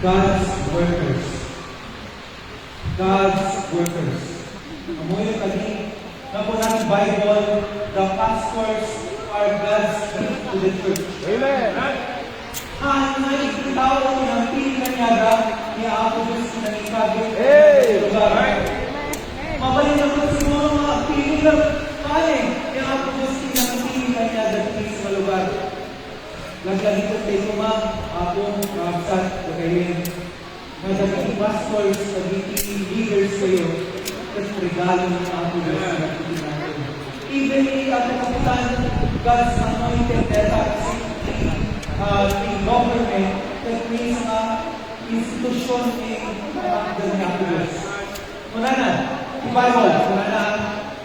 God's workers. God's workers. Amoy kami na po ng Bible, the pastors are God's gift to the church. Amen. Naikitaw ko ng pinagkanyaga ni Apo Diyos na ikagin Hey! lugar. Mabalin na po siguro mga pinag ni Apo Diyos na pinagkanyaga sa lugar. Lagi ko tayo Apo, Kapsat, Kakayin. Madaging pastors, naging leaders kayo, at regalo ng Apo Diyos na natin. Even at the kapitan, God's anointed the government that means institution in the Naples. Muna na, the Bible, muna na,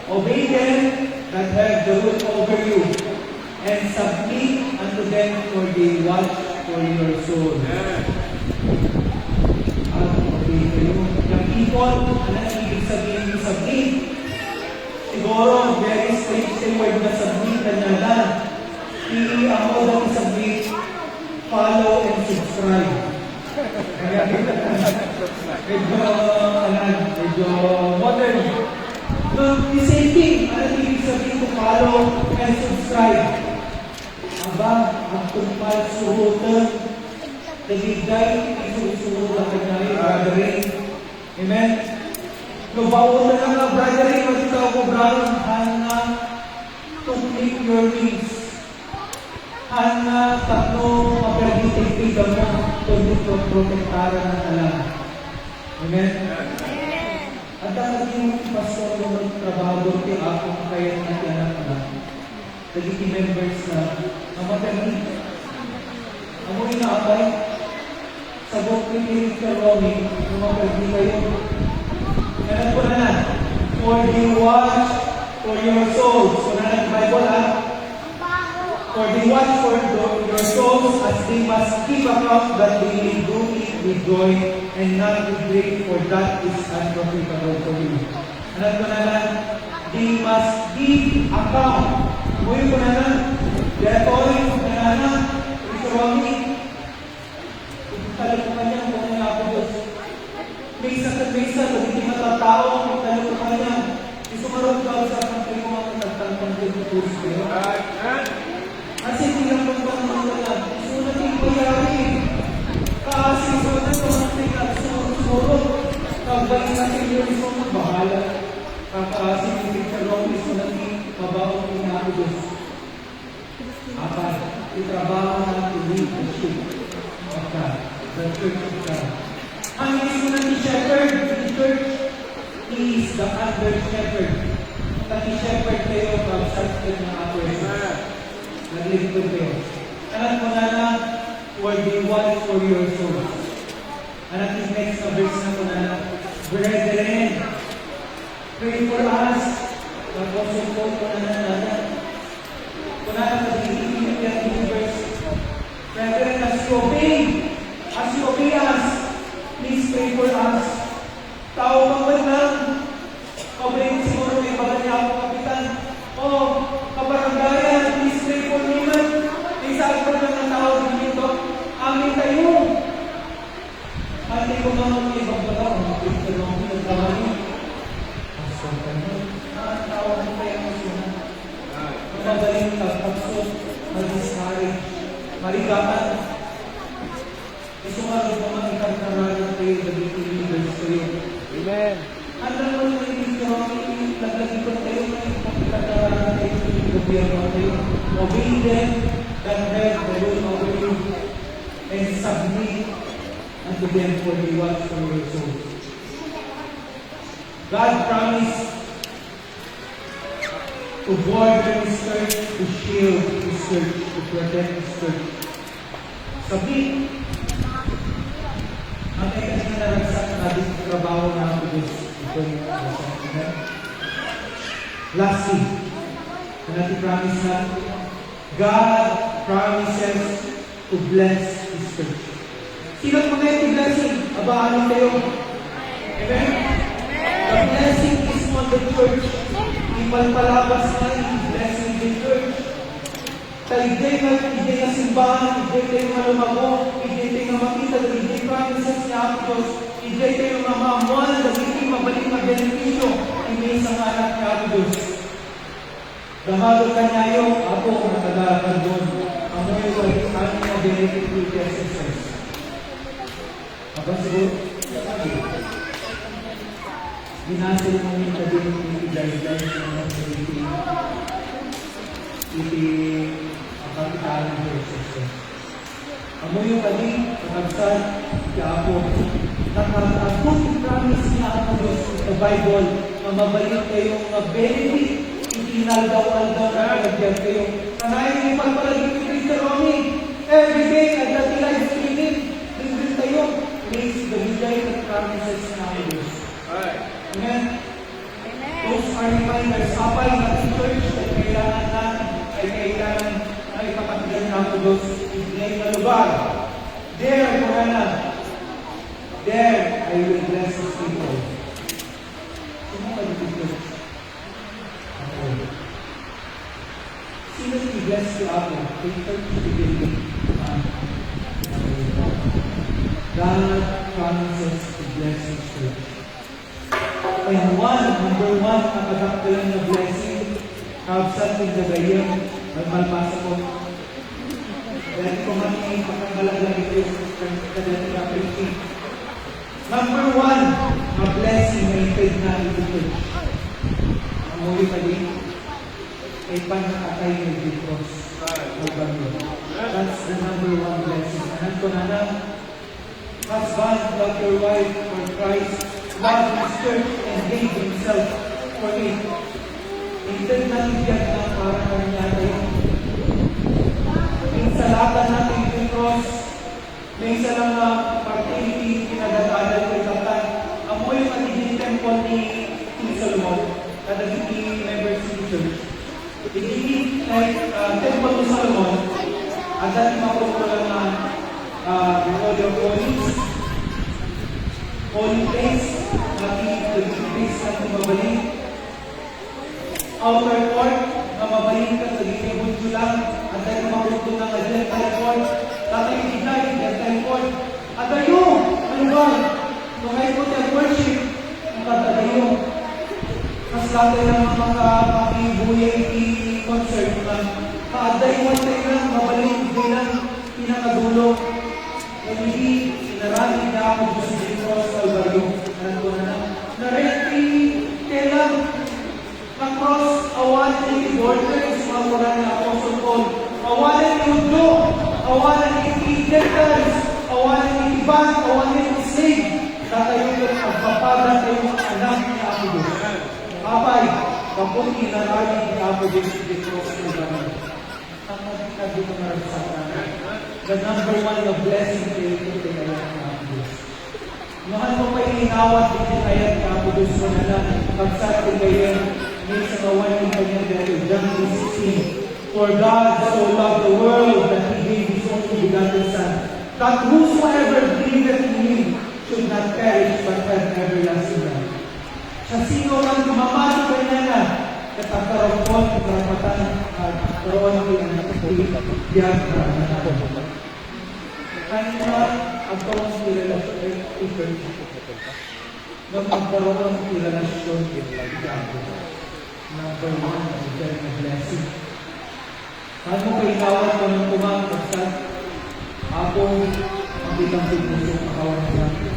obey them that have the rule over you, and submit unto them for they watch for your soul. At obey kayo. Yung people, ano ibig sabihin yung submit? Siguro, very straightforward na submit na nalan. Hindi ako daw submit, follow and subscribe. Medyo modern. The same thing, ano ibig sabihin ko follow and subscribe? Aba, ang tungpal suhutan, nagigay, isusunod ang kanyari, brothering. Amen? Lubaon na lang ang brothering, matitaw ko, brother, hana, to click your wings. Hana, tatlo, maperditing pida mo, kundi protektara ng alam. Amen? At ang naging pastor mo ng trabaho doon kay ako, kaya natin anak. Naging members na maperditing. Amo inaabay, sabot ni Eric Caroni, maperditing kayo. Ganun po na. For they watch for your souls. So na ng Bible, for they watch for your souls as they must keep account that they may do it with joy and not with grief, for that is unprofitable for you. Ano po na? They must give account. Muyo po na. Therefore, na Romy, talong pa niya kung ano ako Diyos. Mesa, hindi matatao, talong pa niya. Isumarot ka sa pantay mo mga nagtangtang din ng kurso kayo. Kasi hindi lang pang pangalaga. Isunod yung payari. Kasi isunod ko natin at sumunod. Kagbalik natin yung isunod, bahala. Kakaasin yung picture Romy, isunod yung mabaho ng ako Diyos. Apat, itrabaho natin leadership of God, the church of God. Ang isunod ni shepherd, the church, he is the under shepherd. Pati shepherd kayo, pag-subscribe ng ako. Naglilingkod kayo. Anak mo na for the watch for your souls. Anak yung next na verse na ko na brethren, pray for us. Pag-consulto ko na kuna na pag-ibig yung universe. Brethren, as you obey us, please pray for us. Tao pa man lang, obey siguro may baga niya ako, kapitan. Kabaranggayan, please pray for me man. May sabi ko lang ng tao dito, amin tayo. Ate ko mga mga ibang baga, pray for me, nagkamali. Pastor ka na, tao mo tayo mo siya. Magaling ka, tapos mag-discourage, marigaan. Isumarot mo mga ikarkaralan kayo, naging leaders kayo. Amen. Ano naman yung hindi naglagay ko kayo, ikarkaralan kayo, gobyerno kayo. Obey them that have the rule over you and submit unto them for the watch for your souls. God promised to border His church, to shield His church, to protect His church. Submit. Ang kaya na naragsak natin sa trabaho na ako Diyos. Ito yung naragsak. Lastly, natin promise na God promises to bless His church. Sino mga ito blessing? Abaanin kayo. Amen? The blessing is on the church. Ipalpalabas na yung blessing the church. Taligay na simbahan, igay na lumago, igay na makita, igay promises Apo Diyos, ijay kayo mamamuan, nagiging mabalik na benepisyo, hindi sa anak ni Apo Diyos. Damado ka niya yung Apo na taga-kardon, amoy ko ay ano na benefit to Jesus. Aba siguro, ginasil mo yung tabi ng guidelines ng mga kapitalan ng Jesus. Amo yung kami, kakabsad, Apo, nakakapot yung promise niya Apo Diyos sa Bible na mabalik kayong benefit, itinaldaw-aldaw na kagyan kayo. Kanayin yung pagpalagin ni Cristo Romy, every day, at that life streaming, din tayo, praise the guidelines and promises niya Apo Diyos. Amen? Those are reminders. Kapag natin church ay kailangan na ipapatigan ng Apo Diyos na lugar. There, Morana, there I will bless His people. Sino ka dito, church? Ako. Sino i-bless si Apo? Kay church i-building. God promises to bless His church. And number one, nakadaktalan na blessing, kabsat ng gagayang, malmasa ko. Dahil ko maningin pagkakalaglag ito yung kadating kapilin. Number one, a blessing na ipid na ito church. Ang muli pa din, ay panakatay ng Diyos. That's the number one blessing. Anan ko na na, husband, love your wife for Christ, love His church, and gave Himself for it. Instead na ibigyan na para kanya tayo. Insalatan natin yung cross. May isa lang na fertility, pinagdadaanan ko itatan. Amo yung magiging temple ni King Solomon, kada hindi members ni church. Hindi temple ni Solomon, at dati makukulang na the Holy of Holies, holy place, naging place na tumabalik. Outer court, na mabalik ka sa gigibunso lang, at dahil makukulang na gentile court, tatay ignay, gentile court. At tayo, ano ba? Kung kayo po tayo worship, ang tatagayo. Mas tatay ng mga pakibuyay i-concert na kaaday mo tayo lang, mabalik bilang pinakadulo. Hindi, sinarami na ako Diyos dito sa Albaryo. Alam ko na na-ready kailang na-cross awalan ni Borders, mawalan na Apostle Paul. Awalan ni Udo, awalan ni Gentiles, awalan ni Iban, awalan ni Slave. Tatayo ko ang papada kayo mga anak ni Apo Diyos. Kapay, kaputi na rami ni Apo Diyos dito sa Albaryo. Ang magkakabi ng marasatan. The number one na blessing kayo ito kaya ng Apo Diyos. Mahal mo pa inawat din kaya ng Apo Diyos mo na lang magsabi kayo may sa kawan ng kanya dahil John 3:16. For God so loved the world that He gave His only begotten Son, that whosoever believeth in Him should not perish but have everlasting life. Sa sino man mamali kanya na katakaroon ko, karapatan at karoon ko yung natutulog na kanina ang tawang relasyon ay eternity. Magpagkaroon ng relasyon number one, eternal blessing. Ano kayo tawag ko ng kumangkasal? Ako, ang bitang pipusok na kawan ng natin.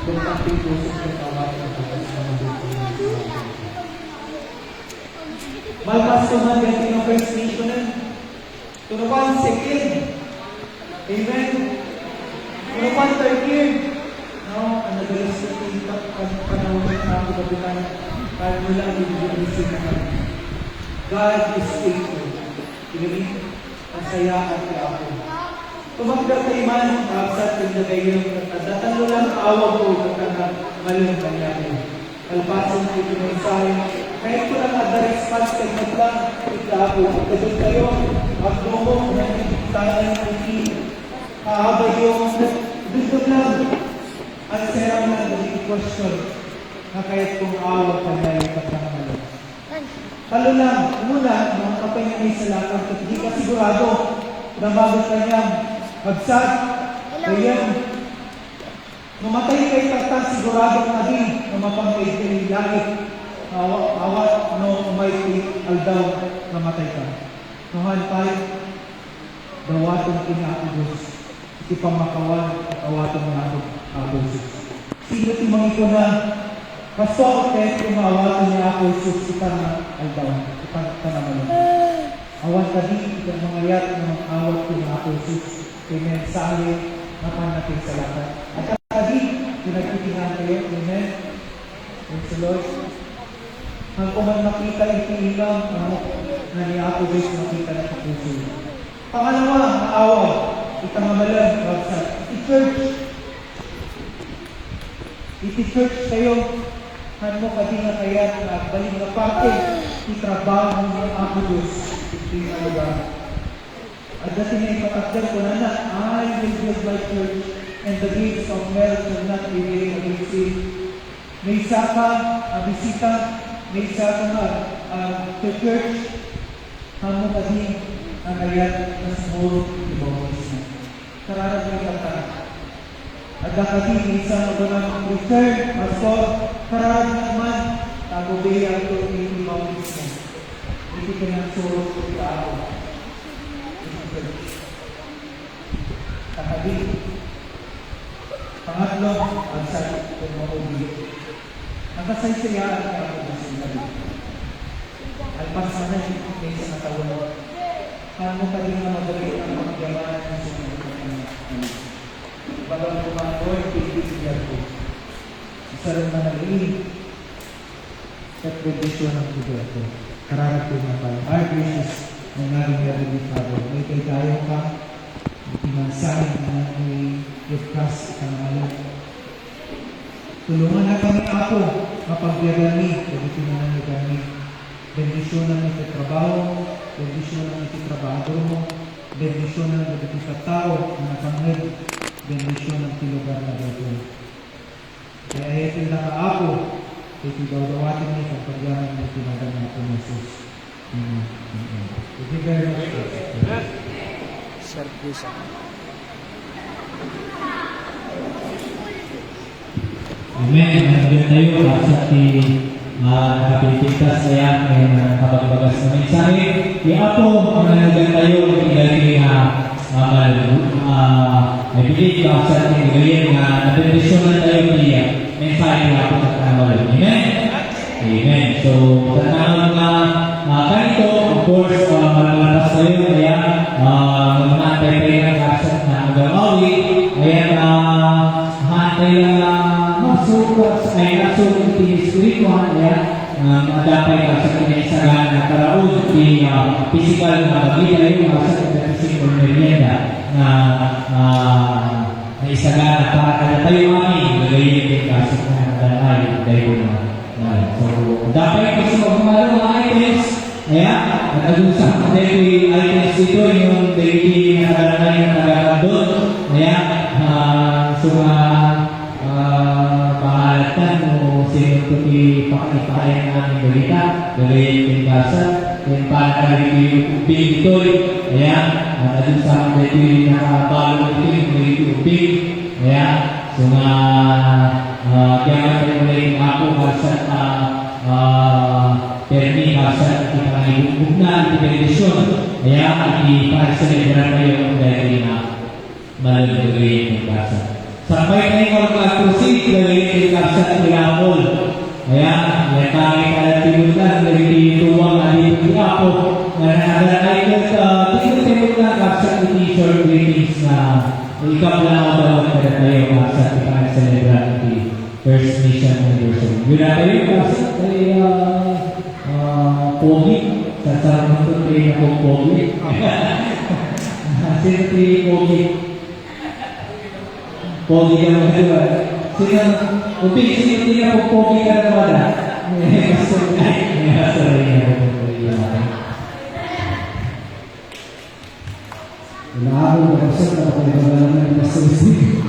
Kung ang pipusok na kawan ng natin sa mabuti. Malpas ko man yan ng First National. Tunupan, second. Amen. Tunupan, third year. No, ang nagalas na tintak ang panahon ng ako kapitan. Kaya mo lang ibigay na kami. God is faithful. Pinagin, ang saya at ako. Tumagdag kay man, kapsat ng nagayong katadatan lang awag ko katadatan malang kanyari. Kalpasan na ito ng isahin. Kahit ko lang at response kay Matlang, ikapo, pagkabot kayo, at doon na tayo ng kahabay yung dito lang. Ang sarang na naging question na kahit kung awag kanya yung pagkakamali. Talo lang, muna, mga kapangyay sa lakad, at hindi ka sigurado na bago kanyang magsad, ayan, Namatay kay tatang sigurado na din na mapangkay kay langit. Awat no umay aldaw namatay ka. Tuhan tayo, dawaton kinaagos. Iti pamakawan at awaton na ako agos. Sino timang ito na Pastor, kahit kumawatan niya ako, Isus, kita na aldaw, kita na malong. Awan ka din, itong mga yat na mag-awat ko na ako, Isus, kay mensahe, naman natin sa lahat. At ka din, pinagtitingan kayo, amen. Thank you, Lord. Ang kuman makita, itiilang, na ni ako, Isus, makita na kapuso. Pangalawa, naawa, itang amalan, wagsa, iti-church kayo, mo ka din na kaya na balik na parte itrabaho ng ako Diyos iti lugar. At dati na ipatakdan ko na I will build my church and the gates of hell shall not prevail against it. May isa ka, bisita, may isa ka na church, mo ka din na kaya na siguro ibawis na. Kararag yung kata. At kakati isang magandang return, Pastor, kararag naman, tagubi ang ito yung ibawis na. Hindi ka nang surot ko ito ako. Kakati. Pangatlo, ang sakit kung maubi. Nakasaysayaan ka ako na sinabi. Alpas na yung may sa natawan. Paano ka din na magaling ang pagyaman ng sinabi? Balang kumakoy, pipigyan ko. Isa rin na nag-iing at tradisyon ng lugar ko. Kararap ko na tayo. Our gracious and loving Heavenly Father, may kay tayo ka, itinansahin na may i-cast ang alam. Tulungan na kami ako, mapagbiagami, pagkiti na namin kami. Bendisyon ng ititrabaho, bendisyon ng ititrabaho mo, bendisyon ng ititatao na napanghid, bendisyon ng tilugar na gagawin. Kaya ito naka-ako, ito daw-dawatin niya ang pagyaman ng tinagang na po Jesus. Amen. Thank you very much. Sir, please. Amen. Nandiyan tayo sa nakapilipitas kaya may nakapagbagas na mensahe. Iapo, ang nandiyan tayo, hindi I believe sa ating gawin na nabendisyonan tayo niya mensahe na ako sa kanawalan. Amen? Amen. So, tanawag na ganito, of course, malalas tayo, kaya magmantay tayo ng kasat na magamawi, kaya hantay lang masukas, ay nasukong tiniskrituhan, kaya madapay ka sa kinaisagaan na karaon, physical na magigay yung sa physical merienda na isagana para kada tayo amin gagayin din kasi na dalay dahil na. So, dapat gusto magmalo mga items. Ayan, at agad sa daily items dito yung daily na kalalay na tagalan doon. Ayan, so pahalatan mo sino ito ipakain namin balita, gagayin din kasi. Yung para yung ubing ito, ayan, at adun sa mga ito yung nakabalo ito, yung ubing, ayan, so kaya tayo mula yung ako, kasat, permi, kasat, kita nga yung na, ipibendisyon, ayan, ipareselebran kayo dahil na malagagawin yung kasat. Sampai tayo mag-proceed, gawin yung kasat ilamol. Ayan, yan tayo kalatimutan dari tuwang alip di ako na nakagalay ko timutan kapsa iti short greetings na ikap lang ako daw kada tayo kapsa ipang celebrat iti first mission anniversary. Yun na tayo kapsa tayo pogi sa sarang ito tayo na kong pogi. Sino tayo pogi? Pogi ka mga diba? Uping sino niya po pogi ka na wala. Lahat ng person na pagkakalaman ng pasusin.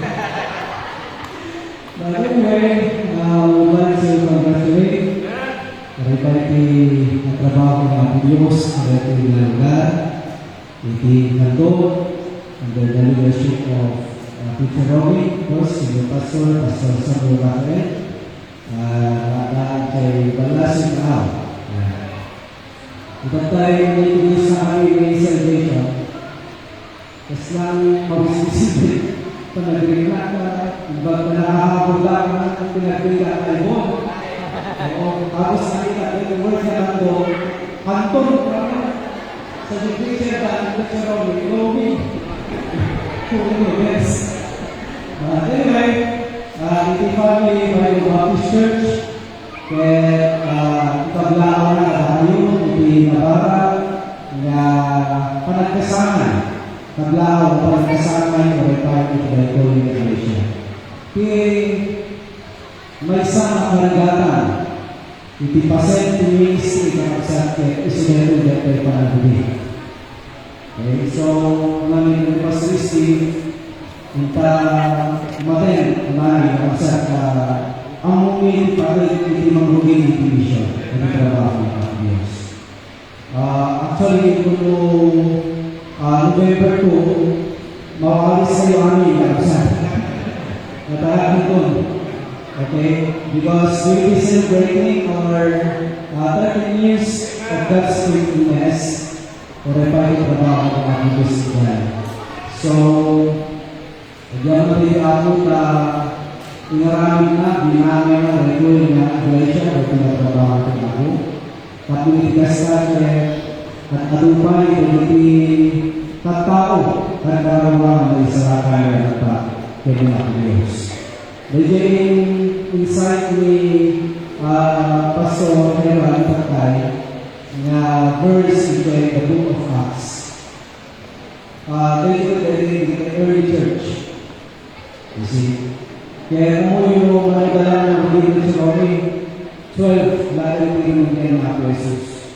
But anyway, we'd like to congratulate everybody na trabaho ng Diyos sa ating lugar, iti kanto, under the leadership of Teacher Robin, of course, Senior Pastor, Pastor Samuel Rafael, at kay Balasin Kao. Iba tayo nag-inis sa aming may salvation. Tapos lang mag-isip-isip, panagrinak ka, iba pa nakahabol ka ang pinagrinak ay mo. Tapos nakita ko yung word na kanton, sa Jupiter ka, ang Teacher Robin, yes. Anyway, iti family Bible Baptist Church, kaya ipaglaan na tayo, iti nabarag, nga panagkasangan, paglaan o panagkasangan, maritaw iti Bible Iglesia. Kaya may isang makaragatan, iti pasent ministry kakasat kaya isunero na tayo panaguli. Okay, so namin ng pasristi kita umaten kemarin masa amumin pada itu menghubungi division dari trabajo Dios. Actually itu November 2 mau alis saya kami masa kata itu, okay, because we be celebrating our 13 years of God's faithfulness. Orepay trabaho ng aking Kristiyan. So, diyan ako na ingaramin na, binamay na, regular na, iglesia, o pinatrabaho ng ako. Kapulitigas na at adupay, hindi tatao, at karawang na isarakan na ata, kaya na Diyos. Medyo insight ni Pastor Evan Tatay, na verse in the book of Acts. They put it in the early church. You see? Kaya kung yung mga dala ng Biblia sa Romy, 12, lahat yung pinagin ng Jesus.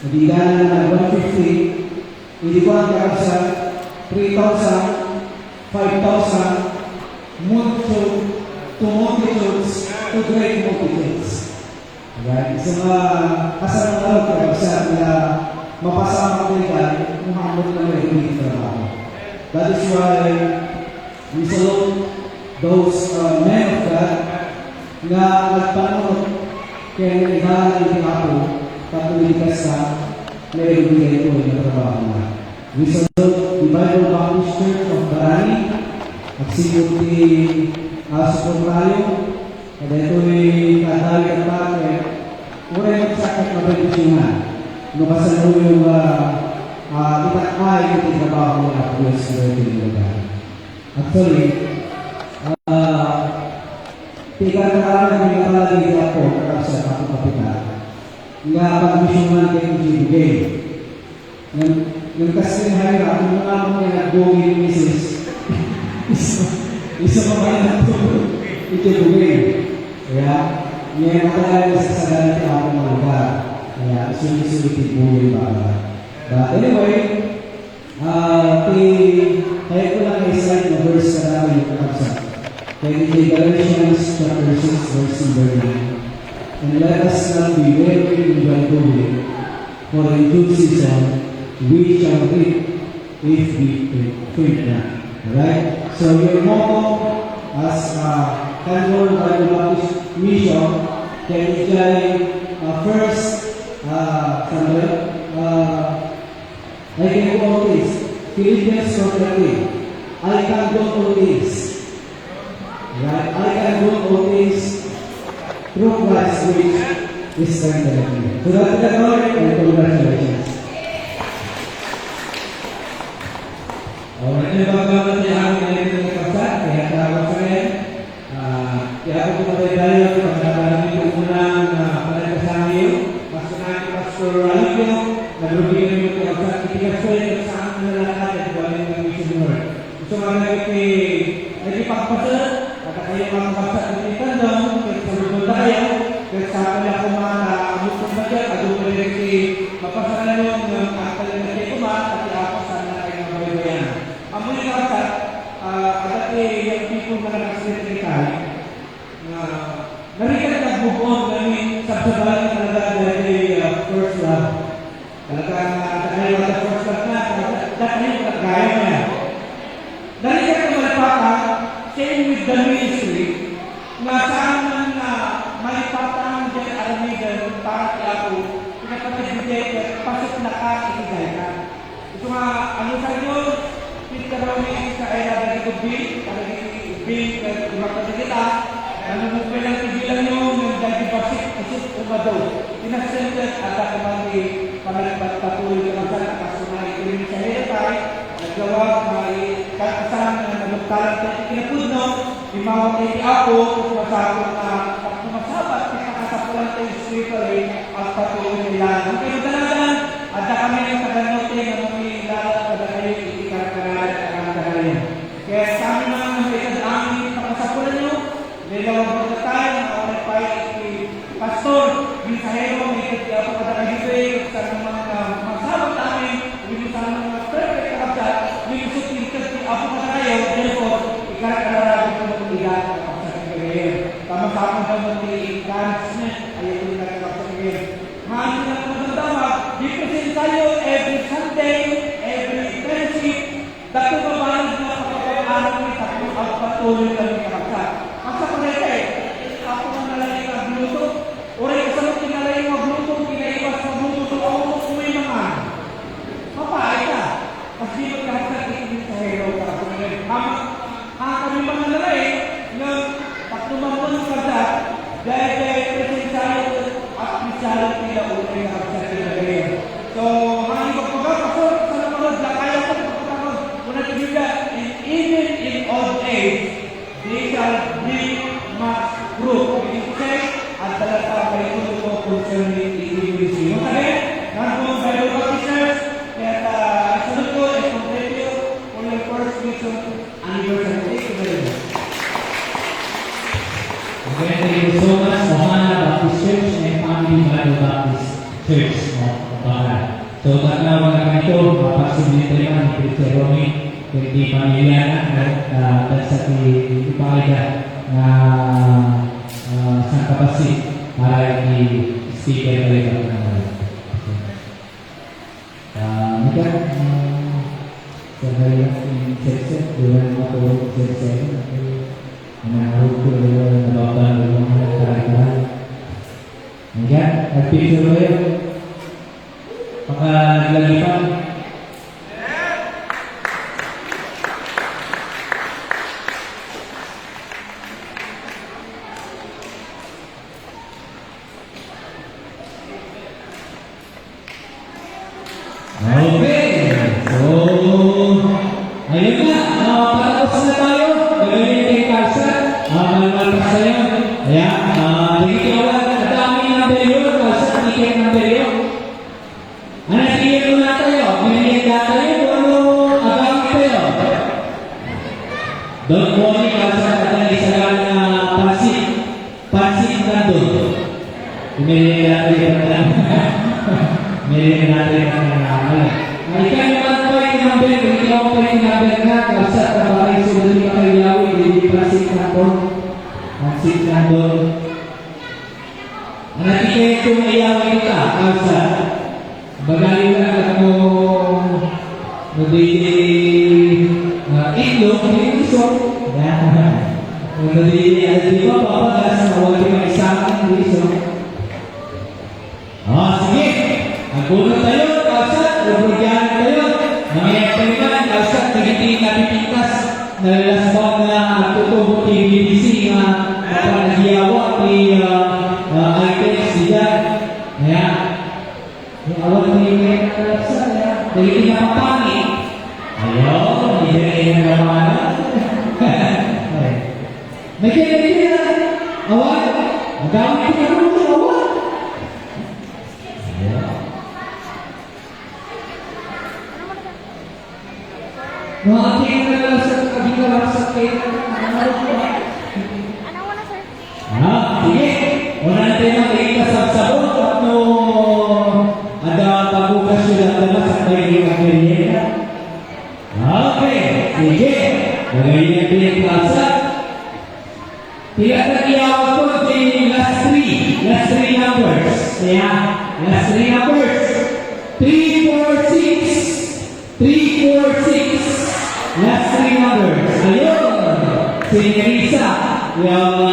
Nagigana na 150, hindi ko ang kakasa, 3,000, 5,000, to multitudes, to great multitudes. Right? Sa mga kasama na rin sa na mapasama ko yan, muhamad na rin yung trabaho. That is why we salute those men of God na nagpanunod kaya naihalan yung ako katulikas sa nairibigay ko yung trabaho na. We salute the Bible Baptist Church of Barani at sinuti Suportayo. At ito'y katali at pake, uray magsakat na pagkisihan. Nukasalo yung itakay yung trabaho at Diyos sa ating lugar. Actually, tika-karalan yung nakalagay ako sa kapitapitan nga pag-misyonan kayo yung jibigay. Yung kasi hayra, kung mga mga nag-gogi yung misis, isa pa kayo nagtulog, ikibugay. Kaya, may matalaga sa sasalan ng ako mga lugar. Kaya, sulit-sulitin po yung baka. But anyway, kaya ko lang i-slide na verse na namin yung kakabsa. Kaya ito Galatians chapter 6 verse number 9. And let us not be weary in well-doing, for in due season we shall reap if we faint not. Alright? So your motto as Canmore Bible Baptist Mission can enjoy first I can do all this. Philippians 4:13. I can do all this. Right? I can do all this through Christ which is strengthening me. So that's the glory and congratulations. Alright, nabagawa niya ang nalito ng kapsat, kaya tawag sa rin. Kaya ako pumatay tayo, pagkakaroon ko unang panagkasama yun. Pastor Alipio, nagrubigyan yung kapsat, itigas ko yun sa akin na lahat at galing ng mission work. Gusto nga nagipagpasa, at kayo mga kapsat ng itandang, kaya sa lupon tayo, kaya sa akin ako mga naamot ng bagay, at doon rin si mapasalan yung kakalan na kayo kumat, at iapos sana kayo ng bayan. Ang muli kapsat, at yung people na nakasilitay, narinig nagbubon namin sa sabahan talaga dahil first love. Talagang dahil wala first love na, dahil magkaya mo yan. Narinig ang malapaka, the ministry, nga saan man na malipatan dyan aramigan para kaya ako, pinapatibigay, pasok na ka, ikigay ka. Ito nga, ano sa inyo, Pagkarami sa era dari kubi, dari kubi, dari makata kita, ano mo pala tigilan nyo yung dati basik, isip umado. Pinasentret at kumandi pamalipat patuloy ka mga nakasunay ko rin sa heretay, nagawa may kasama na nagtalang sa ikinapudno, imawag kay ako, kung masakot na pagkumasabat, pinakasapulan tayo spiritually at patuloy nila. Ang kayo talagang, at kami ng taganote na mamilala kada kayo ikikarakaran at karakaran. Kaya sa amin mga nabitad amin pakasapulan nyo, nilawag mo na tayo na awal pa pastor, bisahero, may kati ako kada kayo sa mga magsabot namin, binusan ng mga perfect kapsat, binusot yung kati ako na tayo, therefore, ikarakaran ko ng ilan na kapsat ng kagayon. Tama-tama daw ng encouragement, ayaw ko na kapsat ng kagayon. Maano na magandama, dito sin tayo every Sunday, every friendship, dati mabalag na kapag-aarap ni Tapo at patuloy kami kapagkat. Masa panete, ako na nalang yung magluto, oray kasalot kinala yung magluto, kinaiwas magluto, so ako may mga. Mapay ka, kasi magkakasat ikinig sa hero ka. Kami mga lalay, na patumamon ka sa, dahil present tayo at misalat nila unay na kapsat nila ngayon. So, mga ipagpagpapasok sa namarod na kaya ko pagpapagpapag una tigila, even in old age, they shall bring much fruit. Meaning to say, at talata may tuto concerning equilibrium. Once again, nandun Bible Baptisters, kaya isunod ko, i-complete you for your first mission anniversary. Thank you very much. Okay, thank you so much, Ohana Baptist Church and Family Bible Baptist Church of Bahala. So, tanaw mga kanito, mapagsubilita naman ni Preacher Romy, hindi pamilya na, sa ipakita na sa kapasik para i-speaker talaga ng Mika, sa hariyak in section, doon mo ako section, menahuk ko nababang ng mga karakahan. Hanggang, nag-picture ko yun. Pagka naglalipan. Okay. So, ayun na. Patapos na tayo. Gagawin kay Carson. Malmalpas sa'yo. Ayan. Nagkikawan. Ang dami ng number Carson. Ikin ng number ano sige mo na tayo? Minigyan na tayo. Ano abang tayo? Don't worry Carson. At ang isagan na pansit. Pansit na doon. Minigyan na tayo. Minigyan natin ang nangyayari. Ay, kaya naman po yung number. Hindi ako po yung number nga. Kasi at nabahay so dali pa kayo yawi. Hindi plastic na po. Ang sit na doon. Ang nakikita kong iyawi ka. Kasi bagaling na ako itlog. Hindi iso. Di ba papagas na wala yung isang hindi iso. Sige. Nagulot tayo. Rubugyan tayo. Mangyayag tayo naman, kalsat, nagitingin na pipintas, nalalasbang na tutubo kay BBC na napanagiyawa kay items sila. Kaya, yung awal na yung kalsat, nagitingin na papangin. Ayaw, hindi na naman. May kaya na, awal, magawin ko na rin awal. Mga aking na sa kabilang sa kayo. Ano wala sir? Sige. Una natin ang ikasabsabot at no ada pabukas sila naman sa kayo ng merienda. Okay. Sige. Magaling natin yung klasa. Tidak terkiawat po di last three numbers. Kaya, last three numbers. 3, 4, 6. 3, 4, 6. Last three numbers. Ayun. si Risa, yung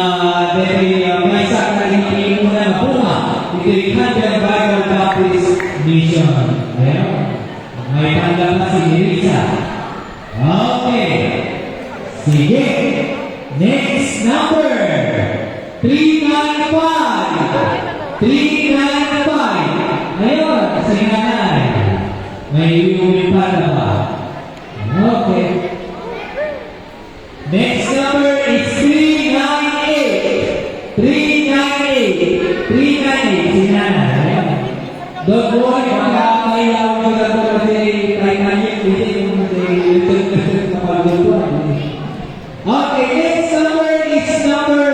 Mesa na hindi mo na bunga, Itikandan Bible Baptist Mission. Ayan. May tanggap na si Risa. Okay. Sige. Next number. 395. 395. Ayun, kasi nanay. May iuwi pa na ba? Okay. Next number is 398. 398. 398. Si nanay. Ayun. Don't worry, makakailaw ko lang ko kasi tayo nangyay. Hindi yung okay, next number is number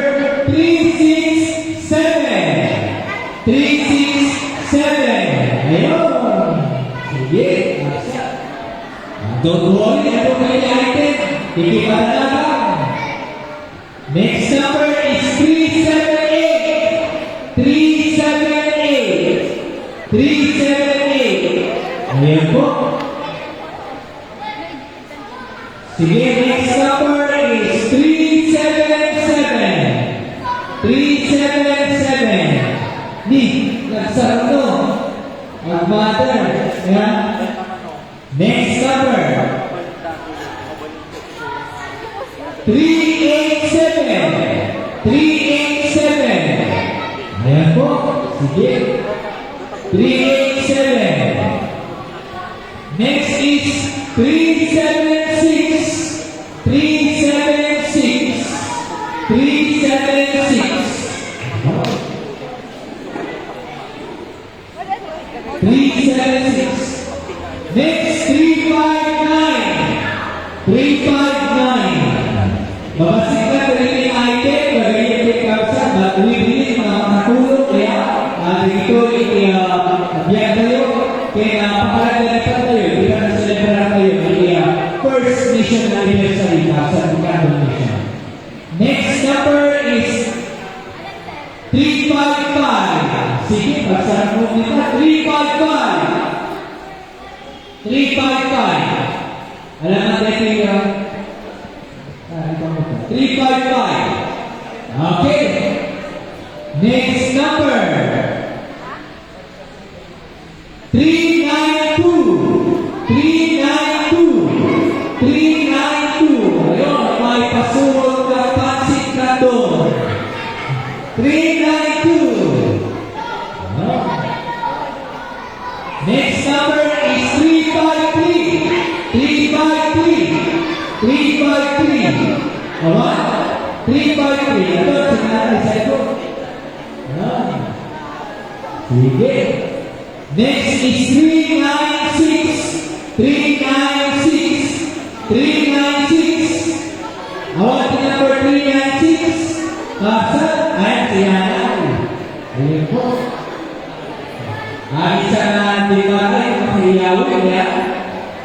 367. 367. Ayun. Sige. Asya. Don't worry, ito kayo item. Hindi pa na lang. Next number is 378. 378. 378. Ayan po. Sige, next number is 377. 377. Di, nagsarado. Mag-mother. Ayan. Next number. 387. 387. Ayan po. Sige. 387. Next is 376. 376. 376. 376. Next, 359. 359. Babasik na rin yung item, bagay yung kapsa, batuwi-bili, mga makatulog, kaya dito biyak tayo, kaya pakalagan tayo, hindi ka na-celebra tayo, kaya first mission anniversary sa Bukadong Mission. Next number is 355. Sige, pagsarap mo nila. 355. 355. Alam natin yung 355. Okay. Next number. 392. 392. 392. Ayun, may pasulong na pansit na doon. 392. Next number is 353. 353. 353. Awan? 353. Ito, sinanay sa ito. Sige. Next is 396. 396. 396. Awan, ito number 396. Kapsat. Ayan, sinanay. Ayan po. Ay, isa na di ba kayo makahiyawin ya?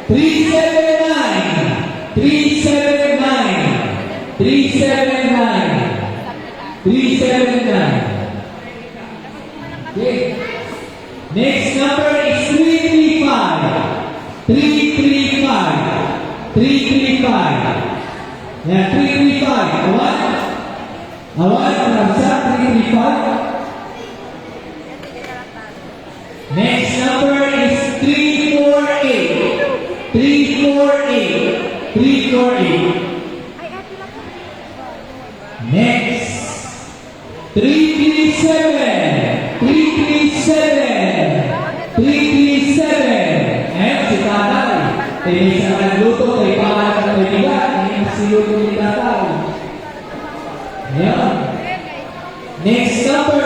379. 379. 379. 379. Okay. Next number is 335. 335. 335. Yan, 335. Awan? Awan, kapsat, 335. Next number is 348. 348. 348. Next. 337. 337. 337. Ayan, si tatay. Tayo sa nagluto, tayo pangalan ng bigat. Ayan, si luto ni tatay. Ayan. Next number.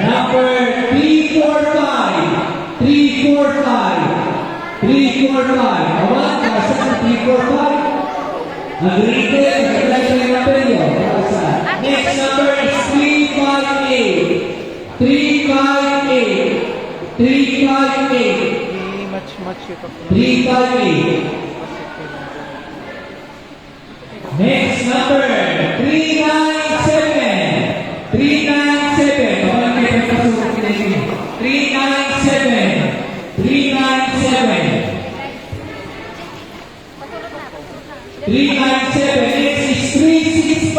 Number 345. 345. 345. Awan, nasa 345. Agreed. Next number is 358. 358. 358. 358. Next number 397. 397. 397. 397. 397. Next is 360.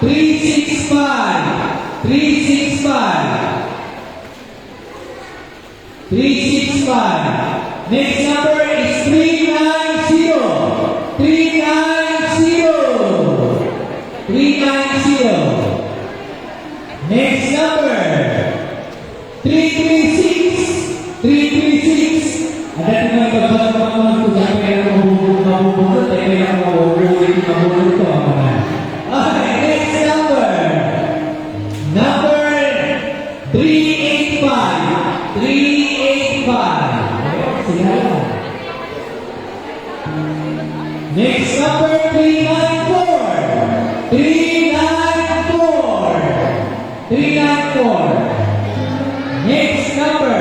365. 365. 365. Next number is 390. 390. 390. Next number 336. 336. Ada tinggal beberapa tugas yang mabubulot ay kaya mabubulot ito ang mga. Okay, next number. Number 385. 385. Sige lang. Next number 394. 394. 394. Next number.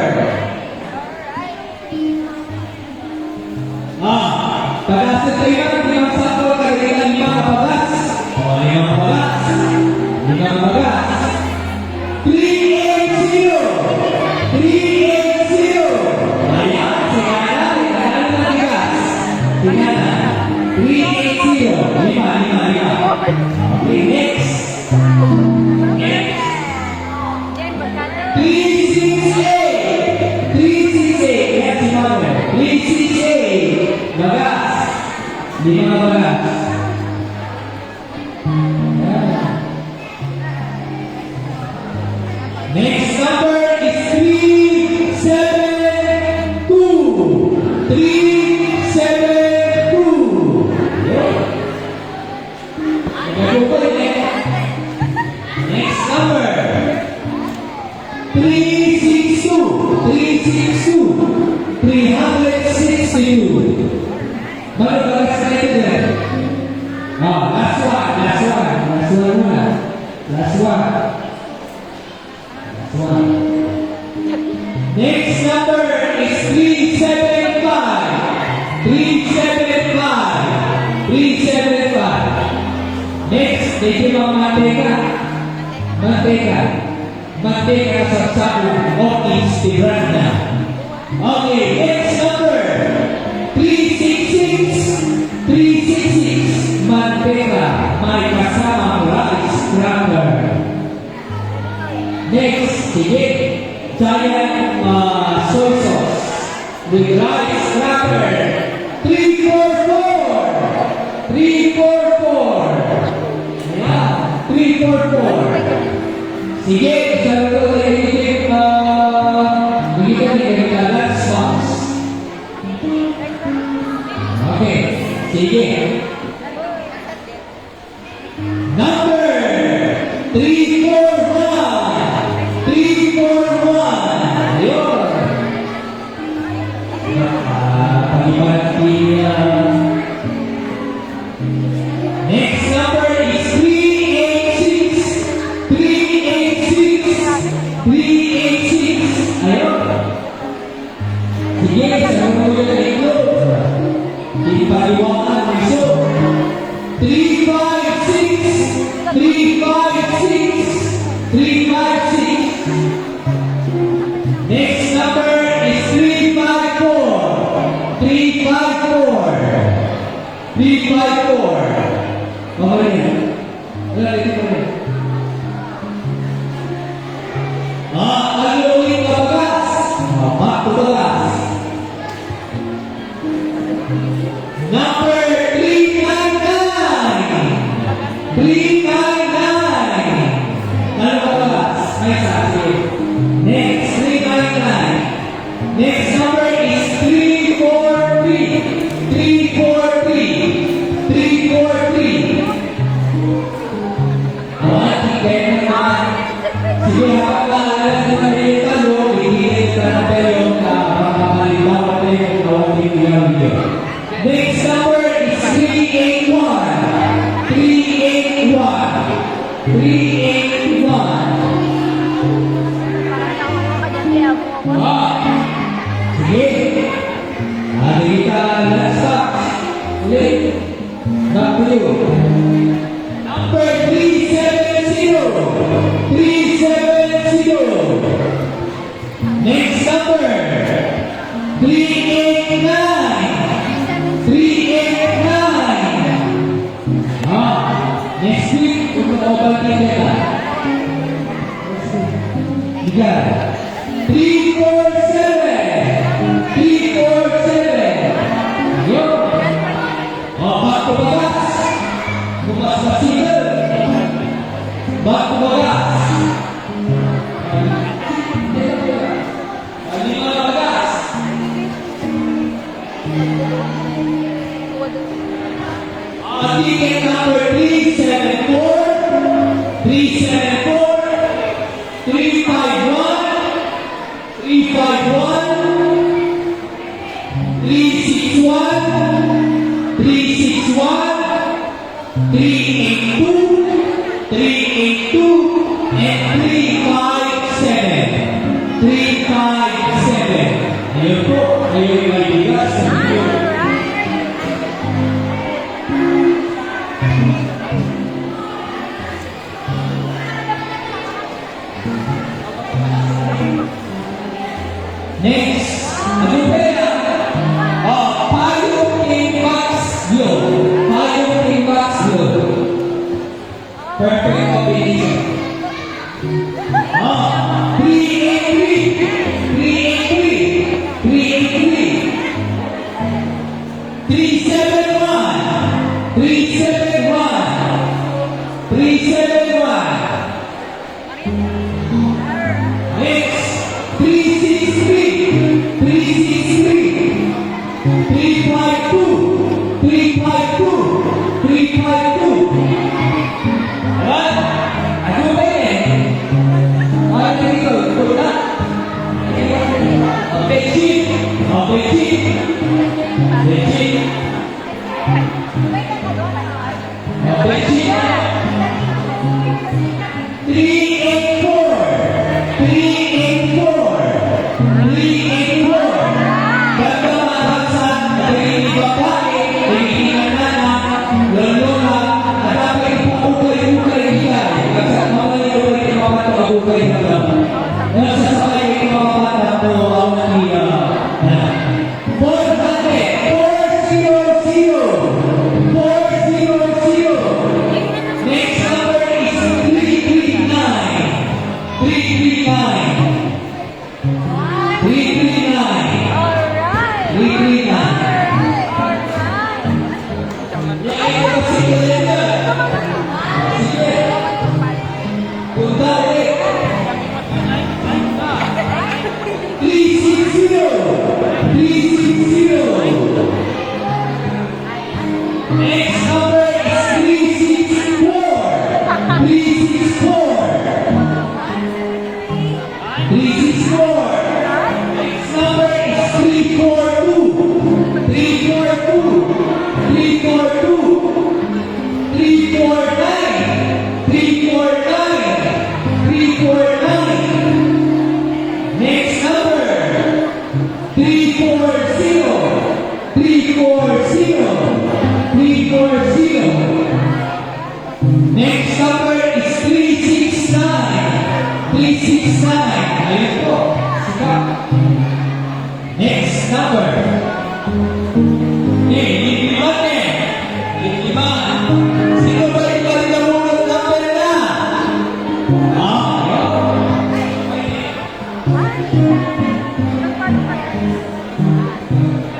Pag-asa tayo ng limang sakto, kailangan limang kapagas. O, limang kapagas. Limang kapagas. 380. 380. Ayan, singalan. Singalan na tigas. Singalan. 380. Lima. Okay, next. Next. 368. 368. Yan si Mother. 368. Bagas. Lima bagas. Next number is 372. 372. Next number 362. 362. Baru bagas na ito din. Last one muna. Last one. Next number is 375. 375. 375. Next, medyo mga mantika sa sabong Otis de Branda. Okay, next number 366. 366. Mantika, may kasamang rice cracker. Next, sige, giant soy sauce with rice cracker. 344. 344. Ayan, 344. Sige, sabi ko tayo bigyan ng lunch box. Okay, sige. Number 341. 341. Ayun. Next number is 386. 386. 386. Ayun. Sige, sabi mo yun na ito. Hindi pa iwakan ng iso. 356. 356. 356. Next number is 354. 354. 354. Okay na. Wala dito pa rin. Ano ulit na bagas? Back to bagas. Number 399. 399. Ano ba bagas? May sabi. Next, 399. Next number is 343. 343. 343. Tigay naman. Sige, habang alas na malita, hihigit ka na tayo na makakalimutan tayo kung tawagin niya. Next number is 381. 381. 381. Sige. Ada kita last stop. Ulit. Back to you. Number 370. 370. Next number 389. 389. Next week Untuk obalin kita. Tiga. 3, 4, 7. 3, 4, 7. Yuk. Back to bagas. Bukas sa single. Back to bagas. Lima na bagas. Ticket number 374, 374, 351, 351, 361, 361, 382, 382, and 357. 357. Ayun po, ayun yung maligas sa video. Next, ano ba yan? Payong King Max Blue. Payong King Max Blue. Perfect combination. 383. 383. 383. 371. 371. 371. Next, 363, 363, 352, 352, 352. Alright? Ano ba yan? Ano dito? Ito na? Beijing. Beijing. Beijing. Beijing. 384. 384. 384. Ganda mataksan, naging babae, naging anak, lalola, at dapat ipakukay-ukay niya. Kasi mga nilaway yung mga pagkakukay na lang. Nasasakay yung mga bata po ang naniya. 400. 400. 400. Next number is 339. 339. 339. 339. Lain ko si Kalenda. Sige. Punta ulit. 360. 360. Next number is 364. 364. 364. Next number is 342. 342. 342. 349. 349. 349. Next number 340. 340. 340. Next number is 369. 369. Ayun po. Sika. Next number. Liliman eh. Liliman. Sino ba yung kalimutan number na?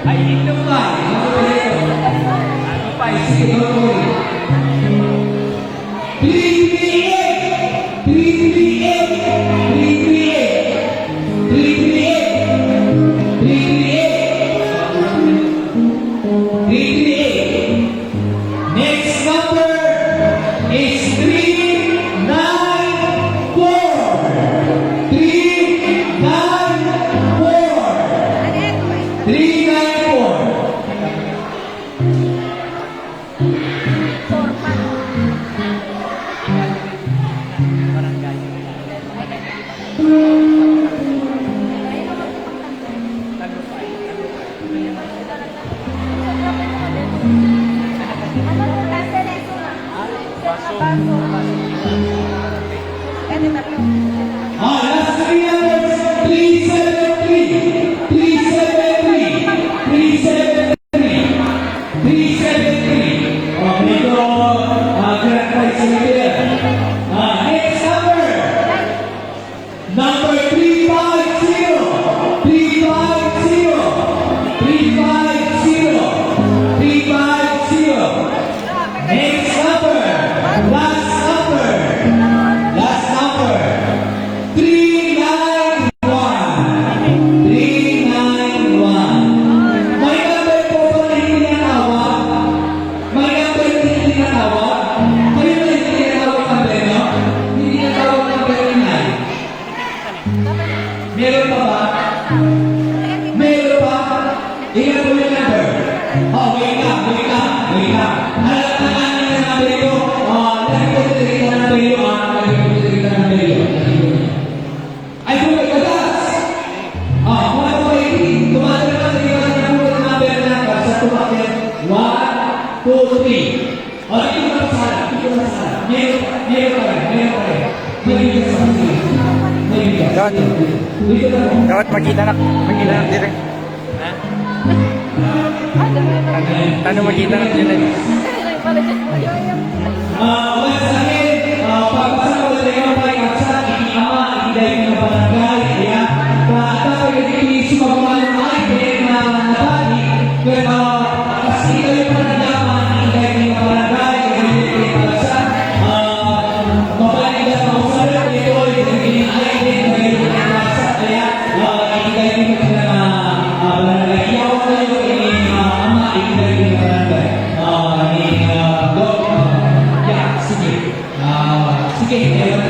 Ay, ito ba? Ano pa? Sige, tuloy. 338. 338. 338. 338. Next number is 394. 394. 394. Last three numbers, 373, 373, 373, 373. Medyo correct price nila. Dapat makita na dire. Ha? Ano makita na dire? Once again, pagpasang ko sa iyo kay Kapsa, ikiama, ikiday ng barangay, kaya dapat yung sumagumano ay kaya na nabali, pero kasi kayo pa nalaman, ikiday ng barangay, kaya Kapsa, mabalik na ako sa rin, ito ay ay din, kaya Kapsa, kaya ikiday ng barangay, iyaw kayo, ama, ikiday ng barangay, sige, kaya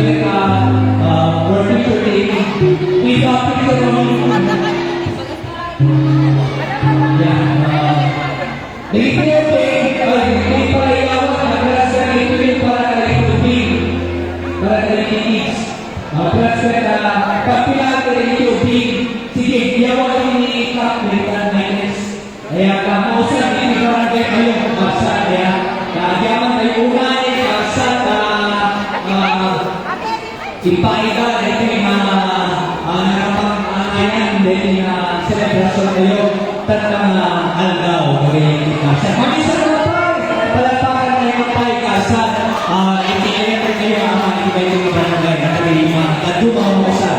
for picture taking, we got picture of may palayawan na klasya na ito yung para kalitubig, para kalitubig. Klasya na pagpilate na itubig, sige, yawan yung ni-ikat, militan minus. Kaya kamusan, hindi barangay kayo kumasa, kaya kaagyaman tayo unay, kasa na ipaiba ito yung mga nakapang-angayan dito yung celebration kayo tatang algaw kaya ikasa. Kami sa kapay, palapakan na yung kapay kasa, ipinayan kayo ang mga ibay ng barangay na kaya yung mga kadumang mo sa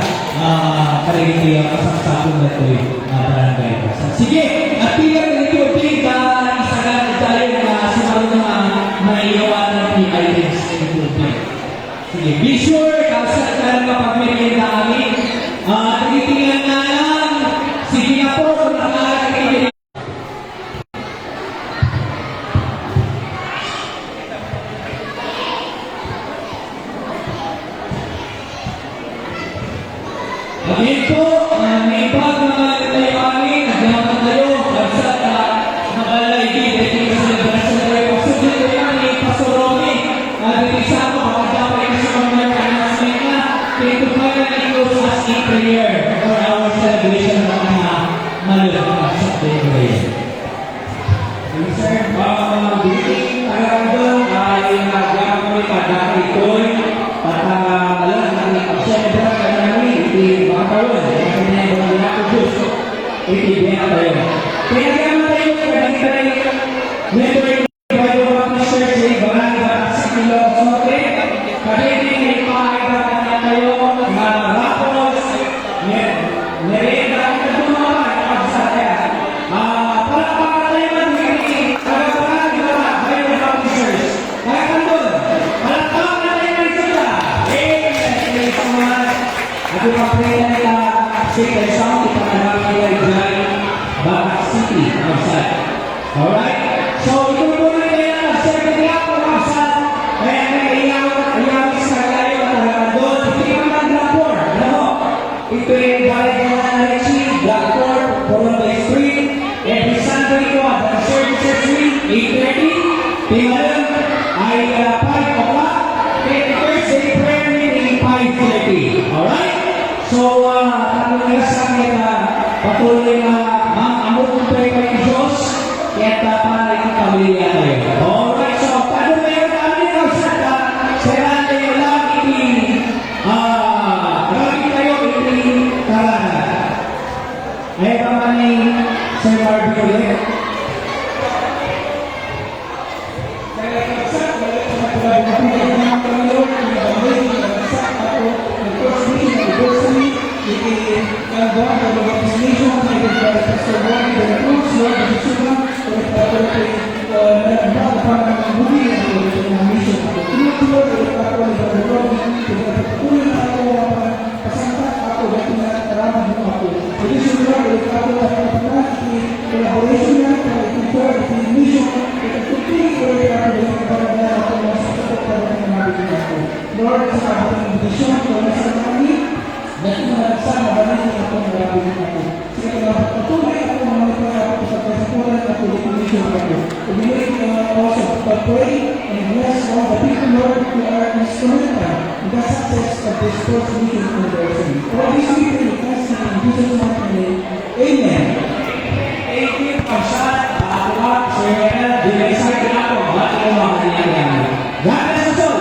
kaya yung kasang-sakong na ito yung barangay kasa. Sige, at pilang na ito, pilang isagan tayo na sumarong na maiiwan ng items na ito. Sige, be sure, kasi talaga pag-merienda kami. Tigitingan na lang. Sige na po, kung nakakakita. Again po, may bag naman tayo kami. Naglaman tayo. Kasi nabalay din. Dito yung celebration tayo. Pasugin ko yan ni Pastor Romy. Isa ko, makadapay kasi mga announcement na ito pa na ito as a prayer for our celebration ng mga malulunod sa celebration. Sir, greeting doon ay nagkakami kadaki ito'y patamalan ng pag-celebra ka namin iti mga taon. Kasi niya yung mga nakubus. Iti biya tayo. Pinagyaman tayo, kadang-kadang member yung church ay barangay sa Kilo Sote. Kadang-kadang ay pakaibakan na tayo mga rapos, merenda ang kadumaman at sa kaya. Palakpakan tayo mag-ibig. Palakpakan tayo mag-ibig. Kaya kandun, palakpakan tayo mag-ibig. Amen. Thank you so much. At yung pag-pray na nila, Secret Sound, ipagkakami ay dyan, Batak City, outside. Alright? So, ito po na kayo na second half of outside. Kaya nag-iyaw sa kayo at doon. Ito yung mag-rapor. Ano? Ito yung balik na Richie, Blackport, Columbia Street. Every Sunday ko at the services week, 8:30. Tingnan ay 5 o'clock. Kaya Thursday prayer meeting, 5:30. Alright? So, ano nga sa akin na patuloy na among pray kayo Diyos, kaya para itong pamilya kayo. Alright, so, paano meron kami ng sata, seraan kayo lang ramit kayo iti karana. Ay pa man ni Sir Marvin ulit. Kaya kapsat, balik sa matulay na pinag ng Panginoon, pinag-amay, pinag-amsak ako, nag-firstly, nag-firstly, iti-kalba, nag-vaccination, nag-first Pastor Bonnie, nag-first, Lord, nag-first, Lord, sa ating invitation, kung nasa kami, dahil na balik na ito, marabigin ako. Sige, patuloy ako mga ipagkakot sa pagkakulan at ulitin ako. Ubigay also to pray and bless all the people, Lord, who are instrumental in the success of this sports meeting anniversary. All these people, we ask in Jesus' mighty name. Amen. Thank you, Pashat, Awa, Sir Hena, dinasay ka ako, ba't ko mga kanyan. God bless us all.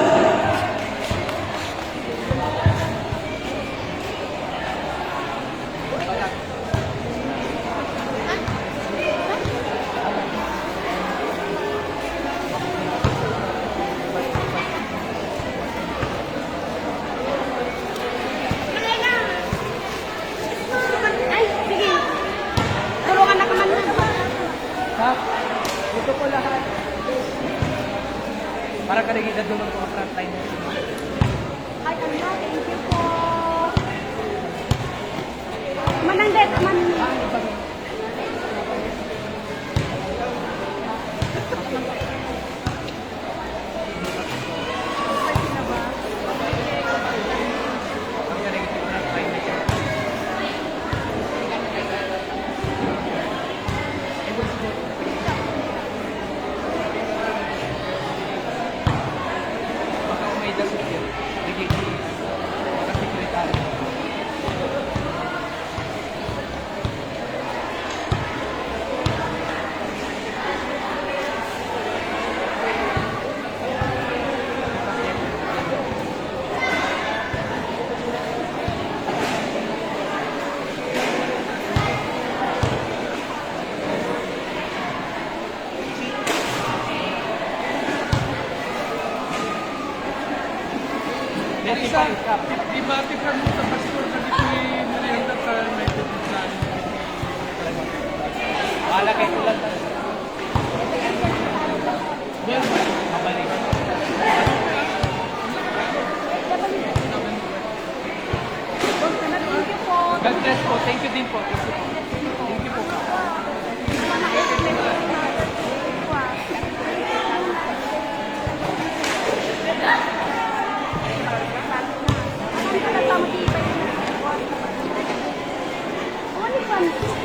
Baka may dasot yun. Bigay ko yun. Baka sekretary. Isa, ibati ka mo sa pastor na dito merienda ka may tutusan. Wala kay ulan. Well, mabalik. God bless po. Thank you din po. Thank you po. Only one.